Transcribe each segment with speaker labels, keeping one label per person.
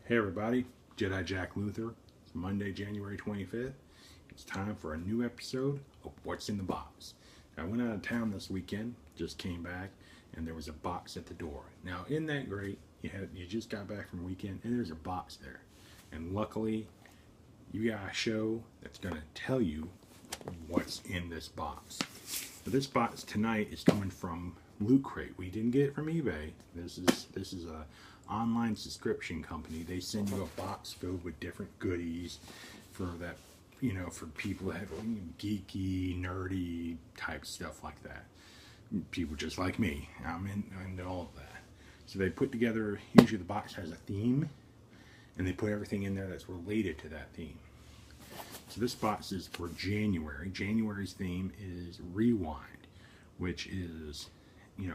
Speaker 1: Hey everybody, Jedi Jack Luther. It's Monday, January 25th. It's time for a new episode of What's in the Box. I went out of town this weekend, just came back, and there was a box at the door. Now, isn't that great? You just got back from the weekend, and there's a box there. And luckily, you got a show that's going to tell you what's in this box. But this box tonight is coming from Loot Crate. We didn't get it from eBay. This is a online subscription company. They send you a box filled with different goodies for that, for people that have geeky, nerdy type stuff like that. People just like me. I'm into all of that. So they put together, usually the box has a theme, and they put everything in there that's related to that theme. So this box is for January. January's theme is Rewind, which is,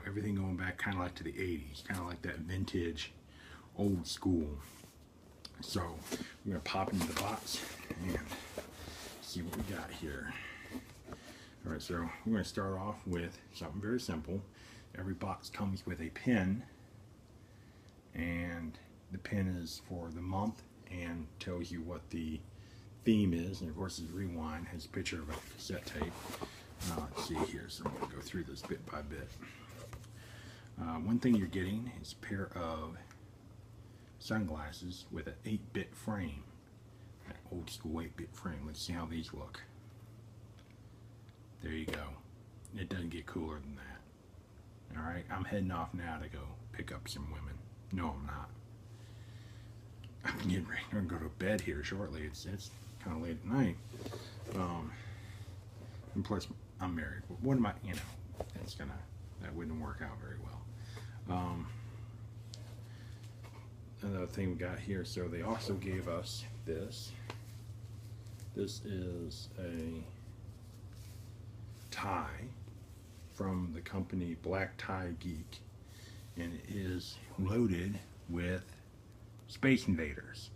Speaker 1: everything going back kind of like to the 80s, kind of like that vintage, old school. So we're going to pop into the box and see what we got here. Alright, so we're going to start off with something very simple. Every box comes with a pin, and the pin is for the month and tells you what the theme is, and of course it's Rewind, has a picture of a cassette tape. Let's see here, so I'm going to go through this bit by bit. One thing you're getting is a pair of sunglasses with an 8-bit frame, that old school 8-bit frame. Let's see how these look. There you go. It doesn't get cooler than that. Alright, I'm heading off now to go pick up some women. No, I'm not. I'm getting ready. I'm going to go to bed here shortly. It's kind of late at night. And plus, I'm married. What am I, that wouldn't work out very well. Another thing we got here, so they also gave us this. This is a tie from the company Black Tie Geek, and it is loaded with Space Invaders.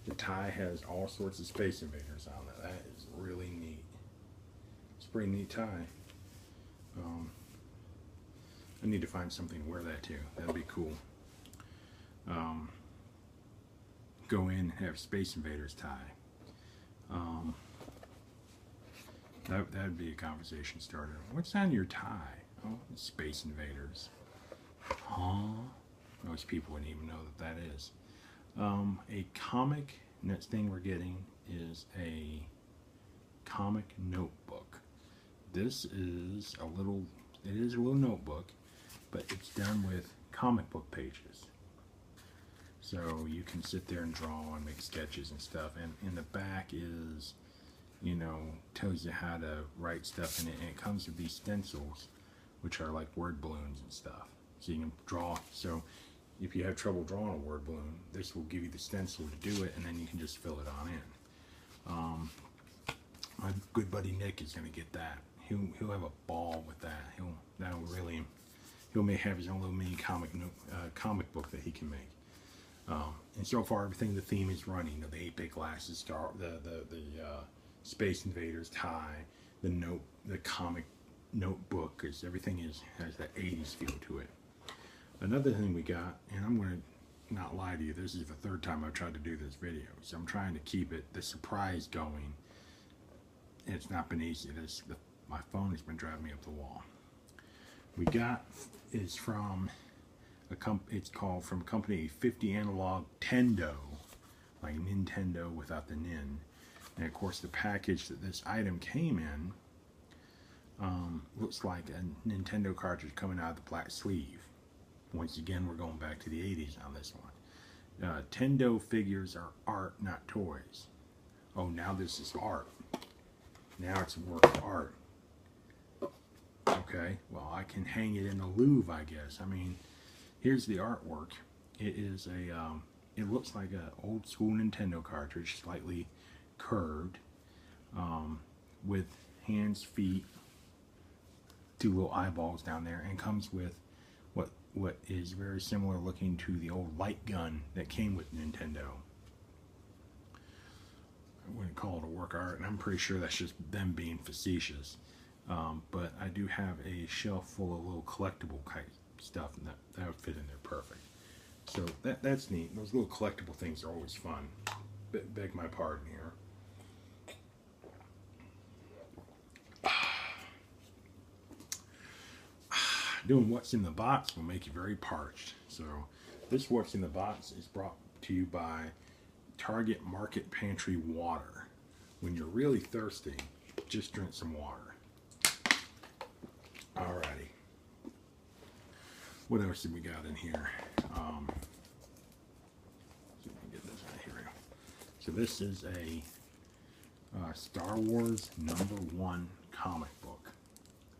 Speaker 1: The tie has all sorts of Space Invaders on it. That is really neat. It's a pretty neat tie. I need to find something to wear that to. That'd be cool. Go in and have Space Invaders tie. That'd be a conversation starter. What's on your tie? Oh, it's Space Invaders. Huh? Most people wouldn't even know that is. A comic, next thing we're getting is a comic notebook. This is a little notebook, but it's done with comic book pages. So you can sit there and draw and make sketches and stuff. And in the back is, tells you how to write stuff in it. And it comes with these stencils, which are like word balloons and stuff. So you can draw. So if you have trouble drawing a word balloon, this will give you the stencil to do it, and then you can just fill it on in. My good buddy Nick is going to get that. He'll have a ball with that. He'll may have his own little mini comic book that he can make. And so far, everything the theme is running. The 8-bit glasses, the Space Invaders tie, the comic notebook, because everything has that 80s feel to it. Another thing we got, and I'm going to not lie to you, this is the third time I've tried to do this video, so I'm trying to keep the surprise going. It's not been easy. My phone has been driving me up the wall. We got is from it's called from company 50 Analogue Tendo, like Nintendo without the nin. And of course, the package that this item came in looks like a Nintendo cartridge coming out of the black sleeve. Once again, we're going back to the 80s on this one. Tendo figures are art, not toys. Oh, now this is art. Now it's a work of art. Okay, well, I can hang it in the Louvre, I guess. I mean, here's the artwork. It is it looks like an old school Nintendo cartridge, slightly curved, with hands, feet, 2 little eyeballs down there, and comes with what is very similar looking to the old light gun that came with Nintendo. I wouldn't call it a work of art, and I'm pretty sure that's just them being facetious. But I do have a shelf full of little collectible type stuff, and that would fit in there perfect. So that's neat. Those little collectible things are always fun. Beg my pardon here. Doing what's in the box will make you very parched. So this what's in the box is brought to you by Target Market Pantry Water. When you're really thirsty, just drink some water. Alrighty. What else did we got in here? See if I can get this out here. So this is a Star Wars #1 comic book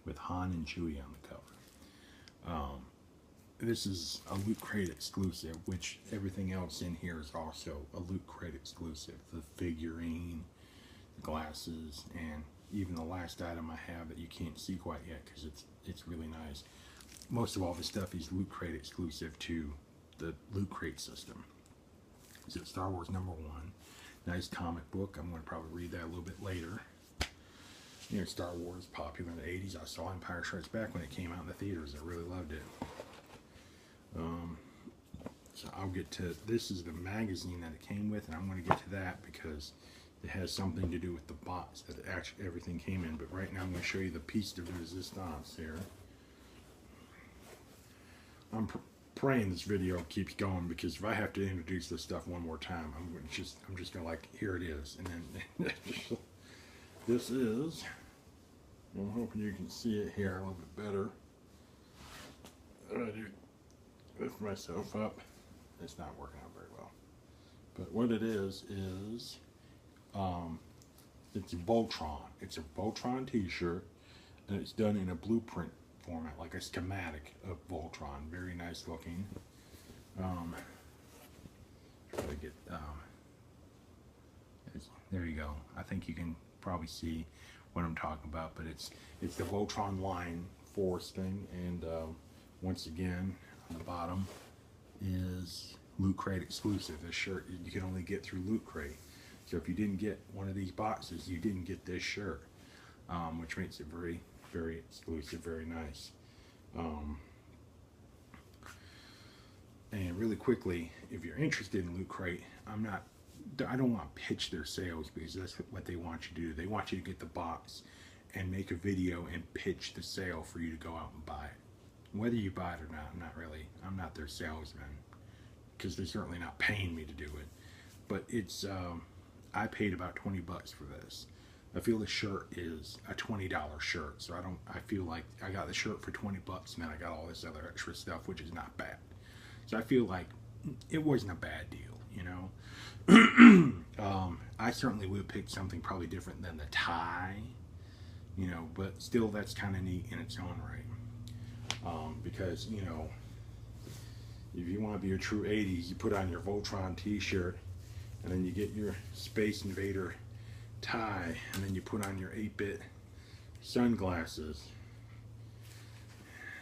Speaker 1: with Han and Chewie on the cover. This is a Loot Crate exclusive, which everything else in here is also a Loot Crate exclusive. The figurine, the glasses, and even the last item I have that you can't see quite yet because it's really nice. Most of all this stuff is Loot Crate exclusive to the Loot Crate system. So Star Wars #1. Nice comic book. I'm going to probably read that a little bit later. You know, Star Wars, popular in the 80s. I saw Empire Strikes Back when it came out in the theaters. I really loved it. So I'll get to, this is the magazine that it came with, and I'm going to get to that because it has something to do with the box that actually everything came in. But right now I'm going to show you the piece de resistance here. I'm praying this video keeps going because if I have to introduce this stuff one more time, I'm just going to like, here it is. And then this is, I'm hoping you can see it here a little bit better. I do lift myself up. It's not working out very well. But what it is it's a Voltron. It's a Voltron t-shirt, and it's done in a blueprint format, like a schematic of Voltron. Very nice looking. Try to get, there you go. I think you can probably see what I'm talking about, but it's the Voltron line force thing, and once again on the bottom is Loot Crate exclusive. This shirt you can only get through Loot Crate, so if you didn't get one of these boxes, you didn't get this shirt, which makes it very, very exclusive, very nice. And really quickly, if you're interested in Loot Crate, I don't want to pitch their sales because that's what they want you to do. They want you to get the box and make a video and pitch the sale for you to go out and buy it. Whether you buy it or not, I'm not their salesman because they're certainly not paying me to do it. But it's, I paid about 20 bucks for this. I feel the shirt is a $20 shirt, so I feel like I got the shirt for 20 bucks and then I got all this other extra stuff, which is not bad. So I feel like it wasn't a bad deal, you know. I certainly would have picked something probably different than the tie, you know, but still that's kind of neat in its own right. Because, you know, if you want to be a true 80s, you put on your Voltron t-shirt and then you get your Space Invader tie and then you put on your 8-bit sunglasses.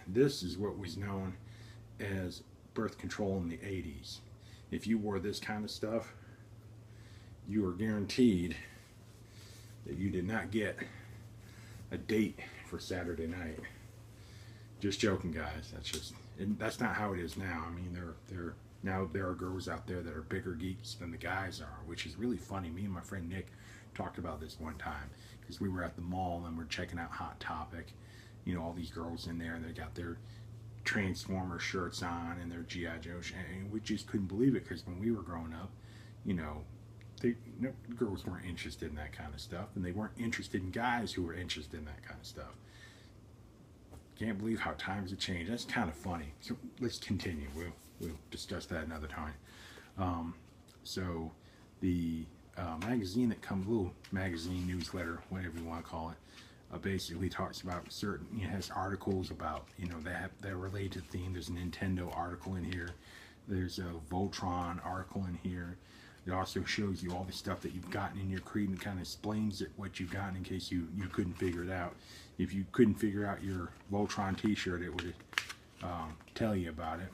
Speaker 1: This is what was known as birth control in the 80s. If you wore this kind of stuff, you were guaranteed that you did not get a date for Saturday night. Just joking, guys. That's not how it is now. I mean, now there are girls out there that are bigger geeks than the guys are, which is really funny. Me and my friend Nick talked about this one time because we were at the mall and we're checking out Hot Topic. You know, all these girls in there, and they got their Transformer shirts on and their G.I. Joe, and we just couldn't believe it because when we were growing up, you know, girls weren't interested in that kind of stuff, and they weren't interested in guys who were interested in that kind of stuff. Can't believe how times have changed. That's kind of funny. So let's continue. We'll discuss that another time. So the magazine that comes, little magazine, newsletter, whatever you want to call it, basically talks about certain, it has articles about, you know, that relate to the theme. There's a Nintendo article in here. There's a Voltron article in here. It also shows you all the stuff that you've gotten in your creed and kind of explains what you've gotten in case you couldn't figure it out. If you couldn't figure out your Voltron t-shirt, it would tell you about it.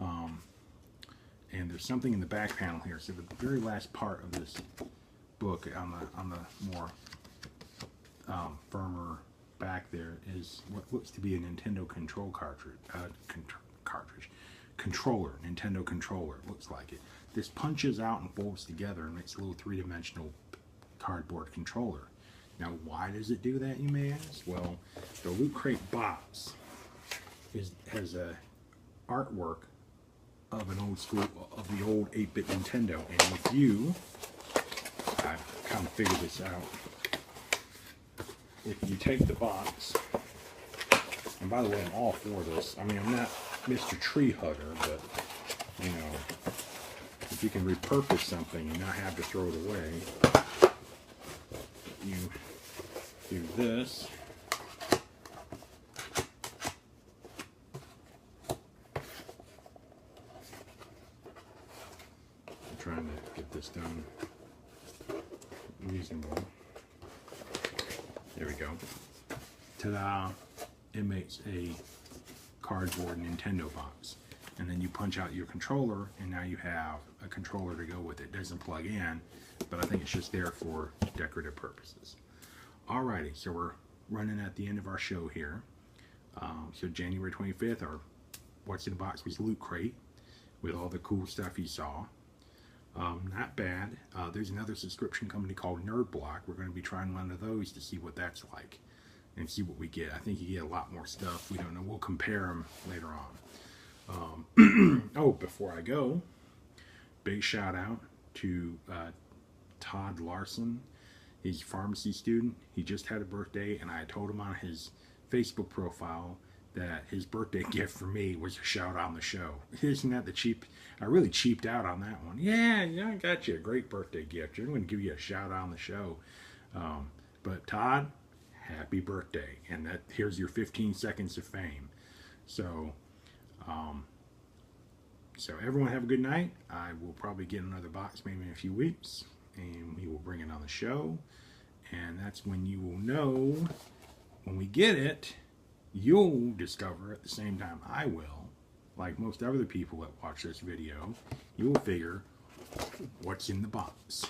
Speaker 1: And there's something in the back panel here. So the very last part of this book, on the more firmer back there, is what looks to be a Nintendo control cartridge. controller, Nintendo controller. Looks like it. This punches out and folds together and makes a little three-dimensional cardboard controller. Now, why does it do that, you may ask? Well, the Loot Crate box has a artwork of an old school, of the old 8-bit Nintendo. And if you, I've kind of figured this out. If you take the box, and by the way, I'm all for this. I mean, I'm not Mr. Tree Hugger, but, you know, if you can repurpose something and not have to throw it away, you do this. I'm trying to get this done reasonable. There we go. Ta-da! It makes a cardboard Nintendo box. And then you punch out your controller, and now you have a controller to go with it. It doesn't plug in, but I think it's just there for decorative purposes. Alrighty, so we're running at the end of our show here. So January 25th, our What's in the Box was Loot Crate with all the cool stuff you saw. Not bad. There's another subscription company called Nerd Block. We're going to be trying one of those to see what that's like and see what we get. I think you get a lot more stuff. We don't know. We'll compare them later on. Oh, before I go, big shout out to Todd Larson. He's a pharmacy student. He just had a birthday, and I told him on his Facebook profile that his birthday gift for me was a shout out on the show. Isn't that the cheap? I really cheaped out on that one. Yeah, I got you a great birthday gift. I'm going to give you a shout out on the show. But Todd, happy birthday. And here's your 15 seconds of fame. So, so everyone have a good night. I will probably get another box maybe in a few weeks, and we will bring it on the show. And that's when you will know when we get it. You'll discover at the same time I will, like most other people that watch this video, you will figure what's in the box.